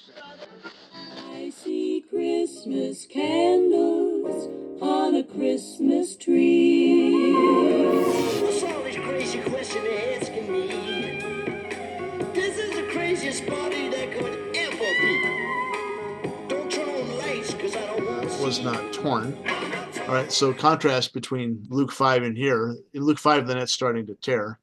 I see Christmas candles on a Christmas tree. What's all this crazy question they're asking me? This is the craziest party there could ever be. Don't turn on the lights, because I don't want to Was see. not torn. All right, so contrast between Luke 5 and here. In Luke 5, the net's starting to tear.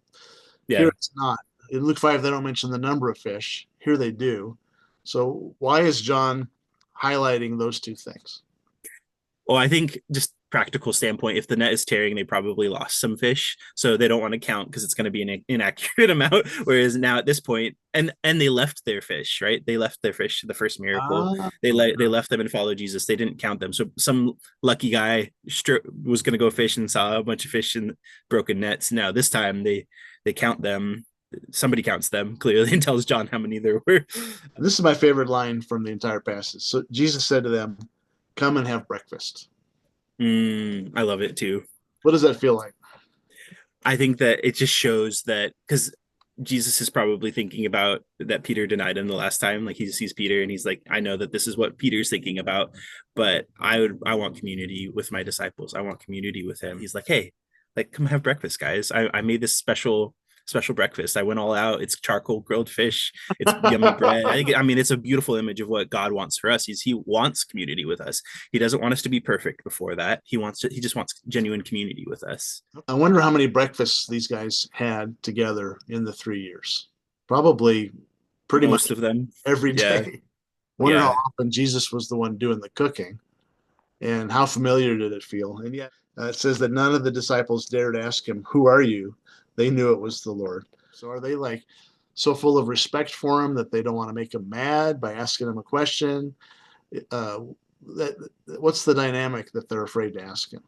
Yeah. Here it's not. In Luke 5, they don't mention the number of fish. Here they do. So why is John highlighting those two things? Well, I think just practical standpoint, if the net is tearing, they probably lost some fish, so they don't want to count because it's going to be an inaccurate amount. Whereas now at this point, and they left their fish, right? They left their fish, the first miracle. They left them and followed Jesus. They didn't count them. So some lucky guy was going to go fish and saw a bunch of fish in broken nets. Now this time they count them. Somebody counts them clearly and tells John how many there were. This is my favorite line from the entire passage. So Jesus said to them, "Come and have breakfast." I love it too. What does that feel like? I think that it just shows that, because Jesus is probably thinking about that Peter denied him the last time. Like, he sees Peter and he's like, I know that this is what Peter's thinking about, but I want community with my disciples. I want community with him. He's like, hey, like, come have breakfast, guys. I made this special breakfast. I went all out. It's charcoal grilled fish. It's yummy bread. I mean, it's a beautiful image of what God wants for us. He wants community with us. He doesn't want us to be perfect before that. He just wants genuine community with us. I wonder how many breakfasts these guys had together in the 3 years. Probably pretty Most much of them every day. Yeah. Wonder how often Jesus was the one doing the cooking, and how familiar did it feel? And yet it says that none of the disciples dared ask him, "Who are you?" They knew it was the Lord. So are they like so full of respect for him that they don't want to make him mad by asking him a question? What's the dynamic that they're afraid to ask him?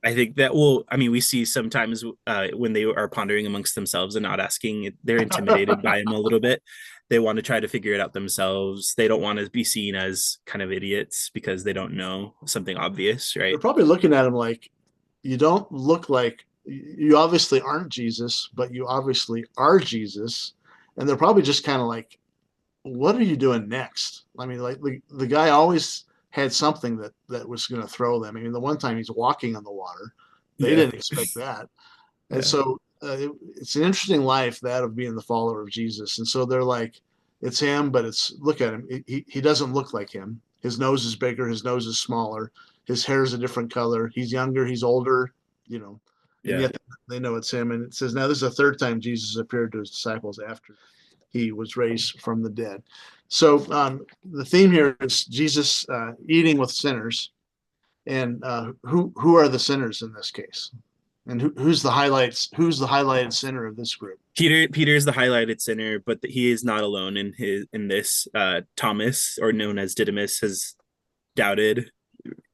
I think that, we see sometimes when they are pondering amongst themselves and not asking, they're intimidated by him a little bit. They want to try to figure it out themselves. They don't want to be seen as kind of idiots because they don't know something obvious, right? They're probably looking at him like, you don't look like, you obviously aren't Jesus, but you obviously are Jesus. And they're probably just kind of like, what are you doing next? I mean, like the guy always had something that was going to throw them. I mean, the one time he's walking on the water, they didn't expect that. And so it's an interesting life, that of being the follower of Jesus. And so they're like, it's him, but look at him. He doesn't look like him. His nose is bigger. His nose is smaller. His hair is a different color. He's younger. He's older, and yet they know it's him. And it says, now this is the third time Jesus appeared to his disciples after he was raised from the dead. So the theme here is Jesus eating with sinners. And who are the sinners in this case? And who's the highlighted sinner of this group? Peter is the highlighted sinner, but he is not alone in this. Thomas, or known as Didymus, has doubted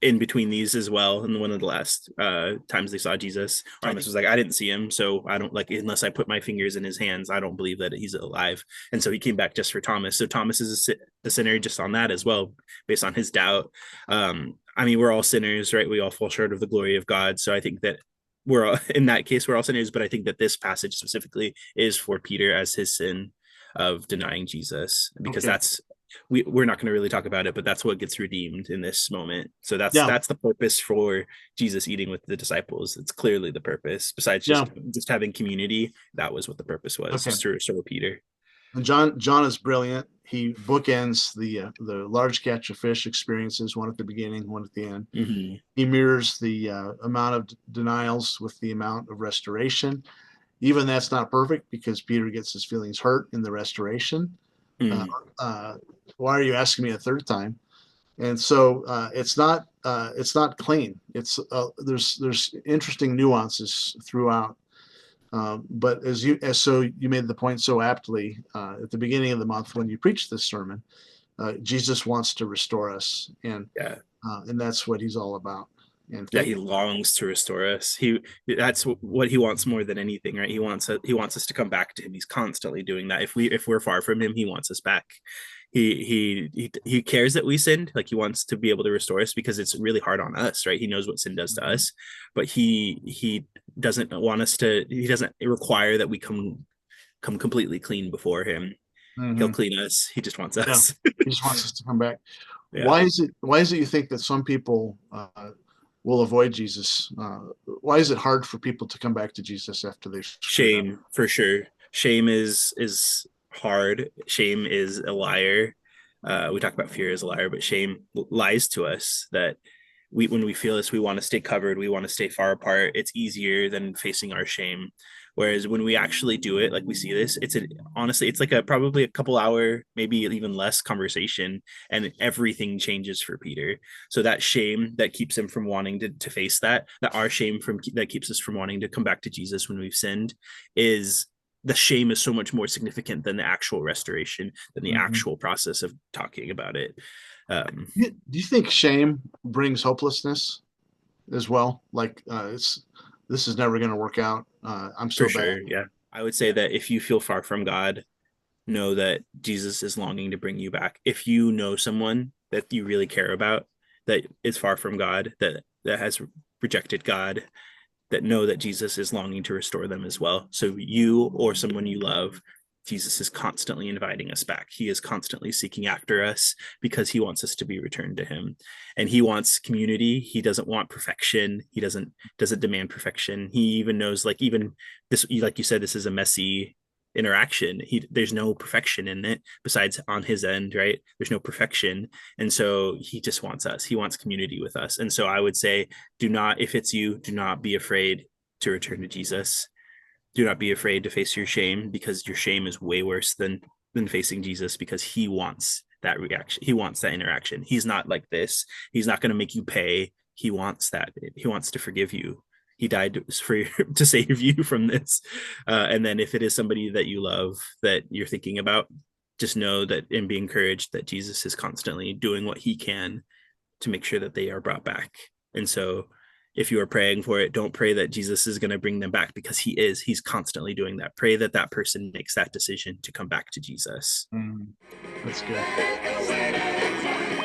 in between these as well. And one of the last times they saw Jesus, Thomas was like, I didn't see him, so I don't, like, unless I put my fingers in his hands, I don't believe that he's alive. And so he came back just for Thomas. So Thomas is a sinner just on that as well, based on his doubt. We're all sinners, right? We all fall short of the glory of God. So I think that we're all, in that case, we're all sinners. But I think that this passage specifically is for Peter as his sin of denying Jesus, because that's, we're not going to really talk about it, but that's what gets redeemed in this moment. So that's the purpose for Jesus eating with the disciples. It's clearly the purpose, besides just having community. That was what the purpose was, just to restore Peter. And John is brilliant. He bookends the large catch of fish experiences, one at the beginning, one at the end. Mm-hmm. He mirrors the amount of denials with the amount of restoration. Even that's not perfect, because Peter gets his feelings hurt in the restoration. Why are you asking me a third time? And so it's not clean. It's there's interesting nuances throughout. But so you made the point so aptly at the beginning of the month when you preached this sermon. Jesus wants to restore us, and that's what he's all about. And he longs to restore us. That's what he wants more than anything, right? He wants us to come back to him. He's constantly doing that. If we're far from him, he wants us back. He cares that we sinned. Like, he wants to be able to restore us, because it's really hard on us, right? He knows what sin does to us, but he doesn't want us to. He doesn't require that we come completely clean before him. He'll Mhm. clean us. He just wants Yeah. us. He just wants us to come back. Yeah. Why is it you think that some people will avoid Jesus? Why is it hard for people to come back to Jesus after they've screwed up? Shame, for sure. Shame is hard. Shame is a liar. We talk about fear as a liar, but shame lies to us that when we feel this, we want to stay covered, we want to stay far apart. It's easier than facing our shame. Whereas when we actually do it, like we see this, honestly, it's like a probably a couple hour, maybe even less conversation, and everything changes for Peter. So that shame that keeps him from wanting to face that our shame from that keeps us from wanting to come back to Jesus when we've sinned, is the shame is so much more significant than the actual restoration, than the Mhm. actual process of talking about it. Do you think shame brings hopelessness as well? Like this is never going to work out. I'm For so bad. sure, yeah. I would say that if you feel far from God, know that Jesus is longing to bring you back. If you know someone that you really care about that is far from God, that has rejected God, that know that Jesus is longing to restore them as well. So you or someone you love, Jesus is constantly inviting us back. He is constantly seeking after us because he wants us to be returned to him. And he wants community. He doesn't want perfection. He doesn't demand perfection. He even knows, like, even this, like you said, this is a messy interaction. There's no perfection in it besides on his end, right? There's no perfection. And so he just wants us. He wants community with us. And so I would say, do not, if it's you, do not be afraid to return to Jesus. Do not be afraid to face your shame, because your shame is way worse than facing Jesus, because he wants that reaction. He wants that interaction. He's not like this. He's not going to make you pay. He wants that. He wants to forgive you. He died for to save you from this. And then if it is somebody that you love that you're thinking about, just know that and be encouraged that Jesus is constantly doing what he can to make sure that they are brought back. And so if you are praying for it, don't pray that Jesus is going to bring them back, because he is. He's constantly doing that. Pray that that person makes that decision to come back to Jesus. Mm, that's good.